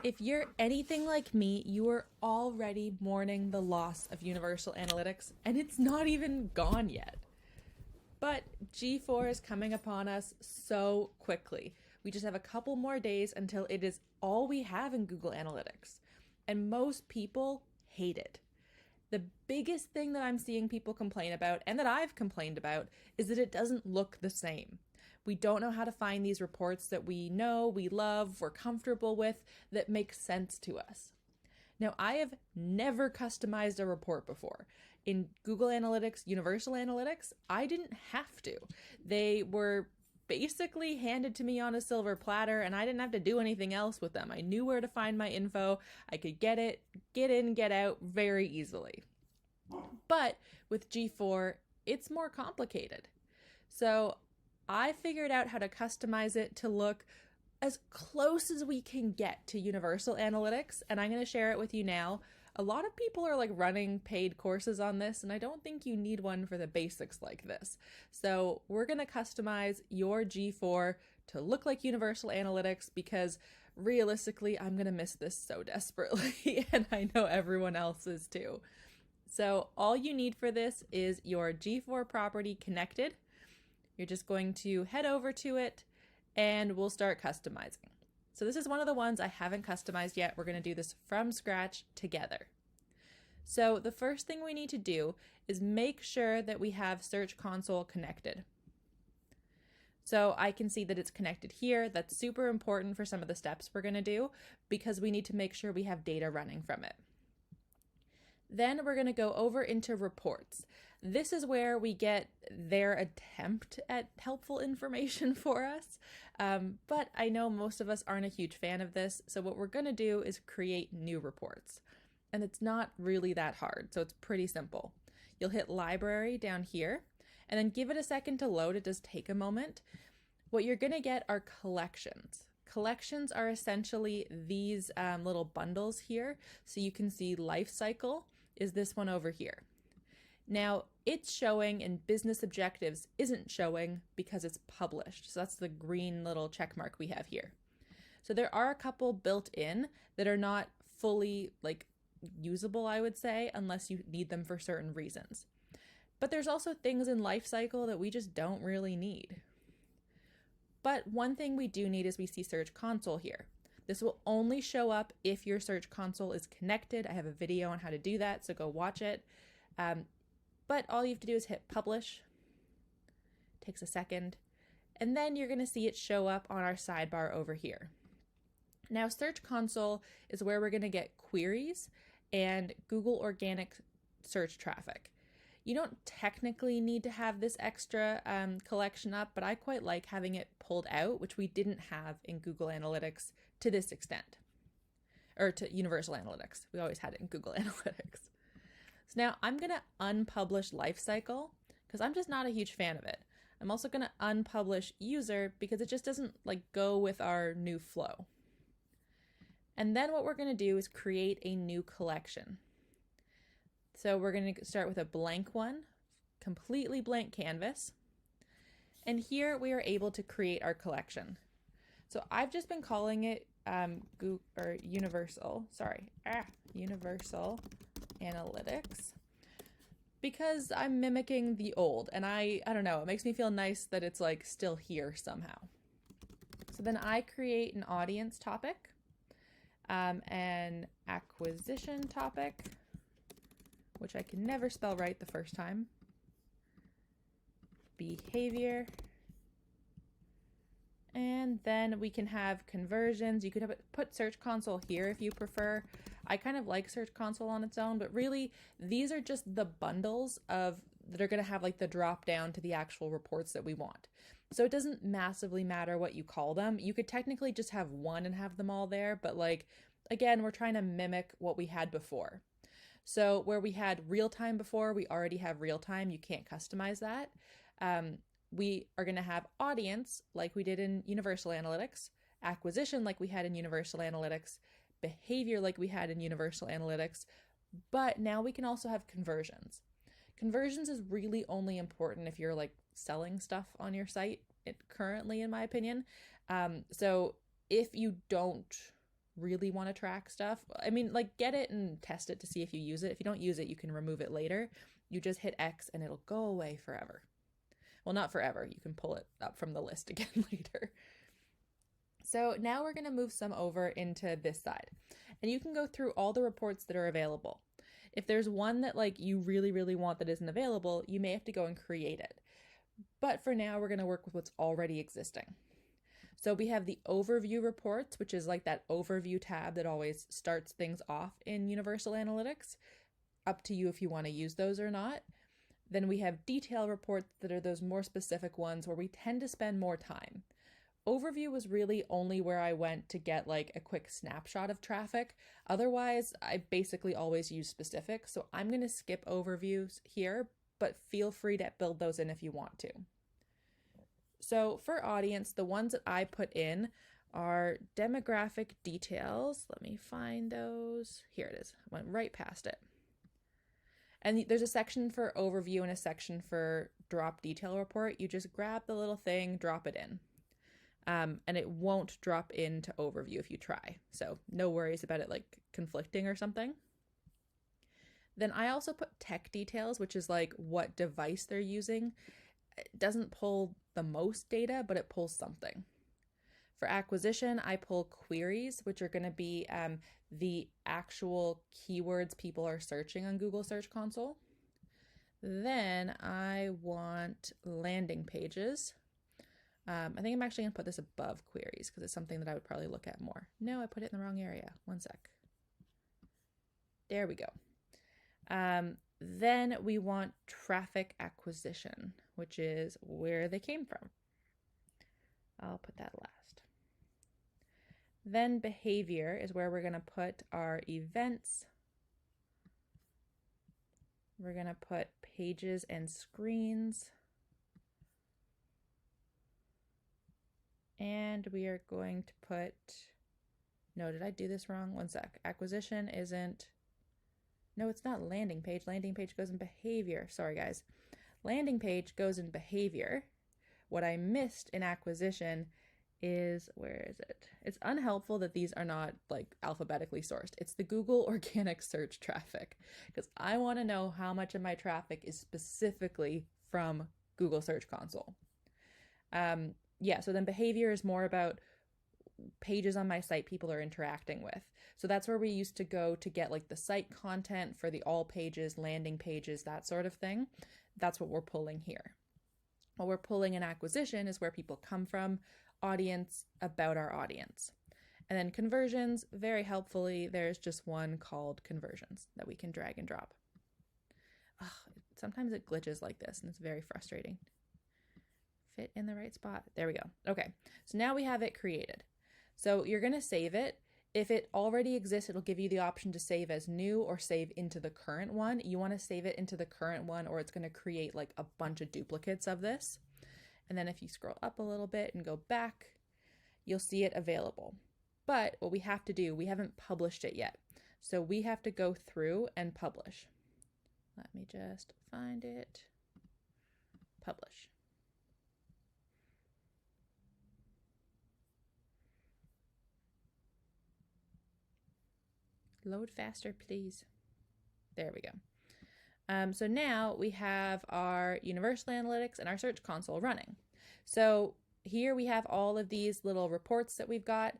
If you're anything like me, you are already mourning the loss of Universal Analytics, and it's not even gone yet. But G4 is coming upon us so quickly. We just have a couple more days until it is all we have in Google Analytics. And most people hate it. The biggest thing that I'm seeing people complain about, and that I've complained about, is that it doesn't look the same. We don't know how to find these reports that we know, we love, we're comfortable with, that make sense to us. Now, I have never customized a report before. In Google Analytics, Universal Analytics, I didn't have to. They were basically handed to me on a silver platter, and I didn't have to do anything else with them. I knew where to find my info. I could get in, get out very easily. But with G4, it's more complicated. So I figured out how to customize it to look as close as we can get to Universal Analytics, and I'm going to share it with you now. A lot of people are running paid courses on this, and I don't think you need one for the basics like this. So we're going to customize your G4 to look like Universal Analytics because realistically, I'm going to miss this so desperately, and I know everyone else is too. So all you need for this is your G4 property connected. You're just going to head over to it and we'll start customizing. So this is one of the ones I haven't customized yet. We're going to do this from scratch together. So the first thing we need to do is make sure that we have Search Console connected. So I can see that it's connected here. That's super important for some of the steps we're going to do because we need to make sure we have data running from it. Then we're going to go over into reports. This is where we get their attempt at helpful information for us. But I know most of us aren't a huge fan of this. So what we're going to do is create new reports. And it's not really that hard. So it's pretty simple. You'll hit library down here and then give it a second to load. It does take a moment. What you're going to get are collections. Collections are essentially these little bundles here. So you can see life cycle is this one over here. Now it's showing and business objectives isn't showing because it's published. So that's the green little check mark we have here. So there are a couple built in that are not fully usable, I would say, unless you need them for certain reasons. But there's also things in life cycle that we just don't really need. But one thing we do need is we see Search Console here. This will only show up if your Search Console is connected. I have a video on how to do that, so go watch it. But all you have to do is hit publish. It takes a second. And then you're going to see it show up on our sidebar over here. Now, Search Console is where we're going to get queries and Google organic search traffic. You don't technically need to have this extra collection up, but I quite like having it pulled out, which we didn't have in Google Analytics to this extent, or to Universal Analytics. We always had it in Google Analytics. So now I'm going to unpublish lifecycle because I'm just not a huge fan of it. I'm also going to unpublish user because it just doesn't go with our new flow. And then what we're going to do is create a new collection. So we're going to start with a blank one, completely blank canvas. And here we are able to create our collection. So I've just been calling it Universal Analytics because I'm mimicking the old, and I don't know, it makes me feel nice that it's still here somehow. So then I create an audience topic, an acquisition topic, which I can never spell right the first time, behavior, and then we can have conversions. You could put Search Console here if you prefer. I kind of like Search Console on its own, but really these are just the bundles that are going to have the drop down to the actual reports that we want. So it doesn't massively matter what you call them. You could technically just have one and have them all there, but again, we're trying to mimic what we had before. So where we had real time before, we already have real time. You can't customize that. We are going to have audience like we did in Universal Analytics, acquisition like we had in Universal Analytics, behavior like we had in Universal Analytics, but now we can also have conversions. Conversions is really only important if you're selling stuff on your site currently, in my opinion. So if you don't really want to track stuff, I mean, like, get it and test it to see if you use it. If you don't use it, you can remove it later. You just hit X and it'll go away forever. Well, not forever. You can pull it up from the list again later. So now we're going to move some over into this side. And you can go through all the reports that are available. If there's one that like you really, really want that isn't available, you may have to go and create it. But for now, we're going to work with what's already existing. So we have the overview reports, which is like that overview tab that always starts things off in Universal Analytics. Up to you if you want to use those or not. Then we have detail reports that are those more specific ones where we tend to spend more time. Overview was really only where I went to get like a quick snapshot of traffic. Otherwise, I basically always use specific. So I'm going to skip overviews here, but feel free to build those in if you want to. So for audience, the ones that I put in are demographic details. Let me find those. Here it is. I went right past it. And there's a section for overview and a section for drop detail report. You just grab the little thing, drop it in. And it won't drop into overview if you try. So no worries about it like conflicting or something. Then I also put tech details, which is like what device they're using. It doesn't pull the most data, but it pulls something. For acquisition, I pull queries, which are going to be the actual keywords people are searching on Google Search Console. Then I want landing pages. I think I'm actually going to put this above queries because it's something that I would probably look at more. No, I put it in the wrong area. One sec. There we go. Then we want traffic acquisition, which is where they came from. I'll put that last. Then behavior is where we're going to put our events. We're going to put pages and screens. And we are going to put, no, did I do this wrong? One sec. Acquisition isn't, no, it's not landing page. Landing page goes in behavior. Sorry, guys. Landing page goes in behavior. What I missed in acquisition is, where is it? It's unhelpful that these are not like alphabetically sourced. It's the Google organic search traffic because I want to know how much of my traffic is specifically from Google Search Console. Yeah, so then behavior is more about pages on my site people are interacting with. So that's where we used to go to get like the site content for the all pages, landing pages, that sort of thing. That's what we're pulling here. What we're pulling in acquisition is where people come from, audience, about our audience. And then conversions, very helpfully, there's just one called conversions that we can drag and drop. Sometimes it glitches like this and it's very frustrating. Fit in the right spot. There we go. Okay, so now we have it created. So you're going to save it. If it already exists, it'll give you the option to save as new or save into the current one. You want to save it into the current one or it's going to create like a bunch of duplicates of this. And then if you scroll up a little bit and go back, you'll see it available. But what we have to do, we haven't published it yet. So we have to go through and publish. Let me just find it. Publish. Load faster, please. There we go. So now we have our Universal Analytics and our Search Console running. So here we have all of these little reports that we've got.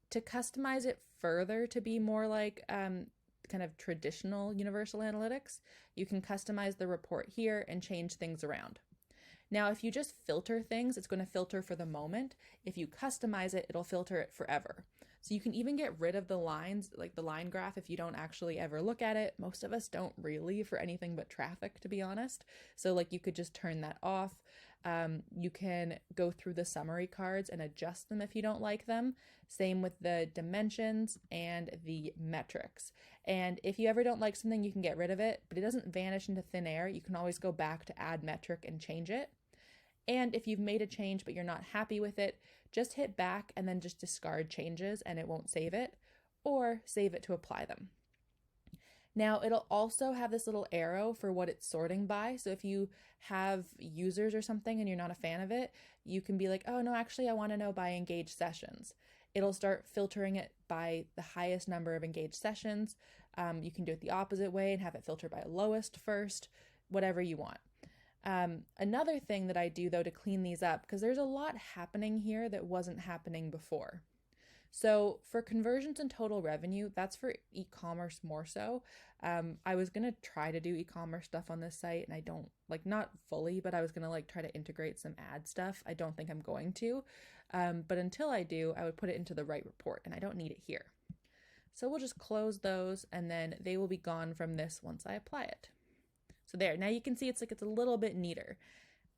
To customize it further to be more like kind of traditional Universal Analytics, you can customize the report here and change things around. Now, if you just filter things, it's going to filter for the moment. If you customize it, it'll filter it forever. So you can even get rid of the lines, like the line graph, if you don't actually ever look at it. Most of us don't really for anything but traffic, to be honest. So like you could just turn that off. You can go through the summary cards and adjust them if you don't like them. Same with the dimensions and the metrics. And if you ever don't like something, you can get rid of it, but it doesn't vanish into thin air. You can always go back to add metric and change it. And if you've made a change but you're not happy with it, just hit back and then just discard changes and it won't save it, or save it to apply them. Now it'll also have this little arrow for what it's sorting by. So if you have users or something and you're not a fan of it, you can be like, oh no, actually I want to know by engaged sessions. It'll start filtering it by the highest number of engaged sessions. You can do it the opposite way and have it filter by lowest first, whatever you want. Another thing that I do though to clean these up, because there's a lot happening here that wasn't happening before. So for conversions and total revenue, that's for e-commerce more so. I was going to try to do e-commerce stuff on this site, and I don't, like, not fully, but I was going to like try to integrate some ad stuff. I don't think I'm going to. But until I do, I would put it into the right report, and I don't need it here. So we'll just close those, and then they will be gone from this once I apply it. So there, now you can see it's a little bit neater.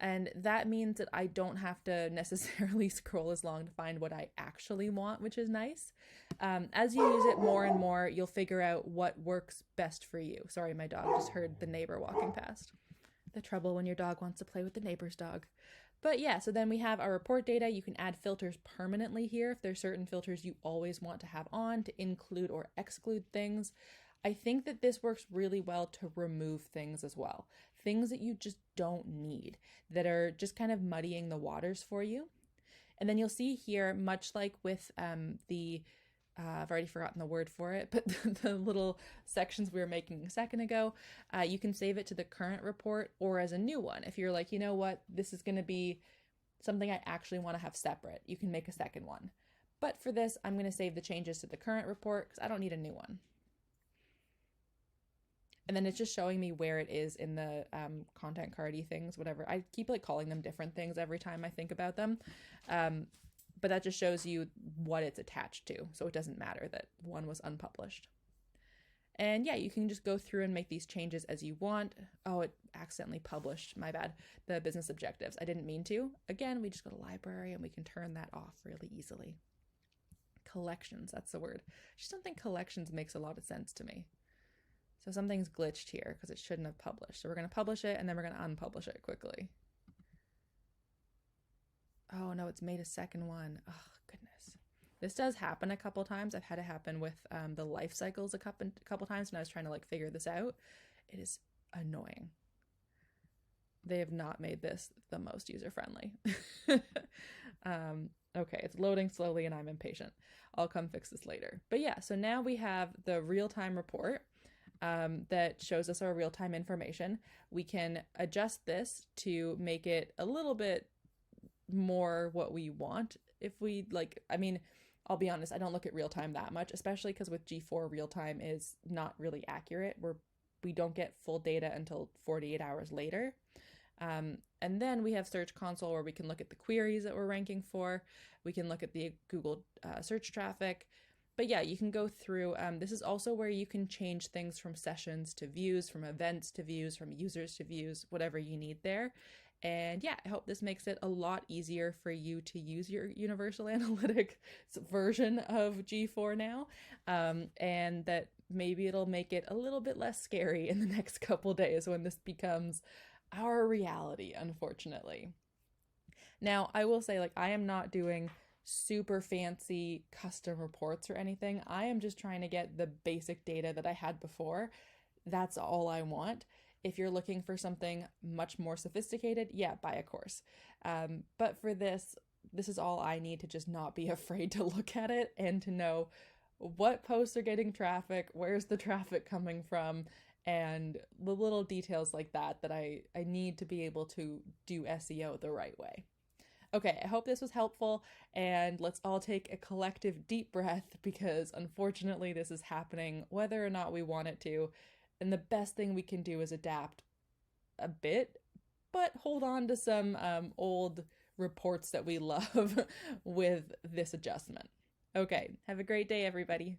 And that means that I don't have to necessarily scroll as long to find what I actually want, which is nice. As you use it more and more, you'll figure out what works best for you. Sorry, my dog just heard the neighbor walking past. The trouble when your dog wants to play with the neighbor's dog. But yeah, so then we have our report data. You can add filters permanently here if there's certain filters you always want to have on to include or exclude things. I think that this works really well to remove things as well. Things that you just don't need, that are just kind of muddying the waters for you. And then you'll see here, much like with I've already forgotten the word for it, but the little sections we were making a second ago, you can save it to the current report or as a new one. If you're like, you know what, this is going to be something I actually want to have separate, you can make a second one. But for this, I'm going to save the changes to the current report because I don't need a new one. And then it's just showing me where it is in the content cardy things, whatever. I keep like calling them different things every time I think about them. But that just shows you what it's attached to. So it doesn't matter that one was unpublished. And yeah, you can just go through and make these changes as you want. Oh, it accidentally published, my bad, the business objectives. I didn't mean to. Again, we just go to library and we can turn that off really easily. Collections, that's the word. I just don't think collections makes a lot of sense to me. So something's glitched here because it shouldn't have published. So we're going to publish it and then we're going to unpublish it quickly. Oh no, it's made a second one. Oh goodness. This does happen a couple times. I've had it happen with the life cycles a couple times when I was trying to like figure this out. It is annoying. They have not made this the most user-friendly. Okay, it's loading slowly and I'm impatient. I'll come fix this later. But yeah, so now we have the real-time report that shows us our real-time information. We can adjust this to make it a little bit more what we want. If we like, I mean, I'll be honest, I don't look at real-time that much, especially because with G4, real-time is not really accurate. We don't get full data until 48 hours later. And then we have Search Console where we can look at the queries that we're ranking for. We can look at the Google search traffic. But yeah, you can go through. This is also where you can change things from sessions to views, from events to views, from users to views, whatever you need there. And yeah, I hope this makes it a lot easier for you to use your Universal Analytics version of G4 now. And that maybe it'll make it a little bit less scary in the next couple days when this becomes our reality, unfortunately. Now, I will say, like, I am not doing super fancy custom reports or anything. I am just trying to get the basic data that I had before. That's all I want. If you're looking for something much more sophisticated, yeah, buy a course. But for this is all I need to just not be afraid to look at it and to know what posts are getting traffic, where's the traffic coming from, and the little details like that I need to be able to do SEO the right way. Okay, I hope this was helpful, and let's all take a collective deep breath because unfortunately this is happening whether or not we want it to, and the best thing we can do is adapt a bit, but hold on to some old reports that we love with this adjustment. Okay, have a great day, everybody.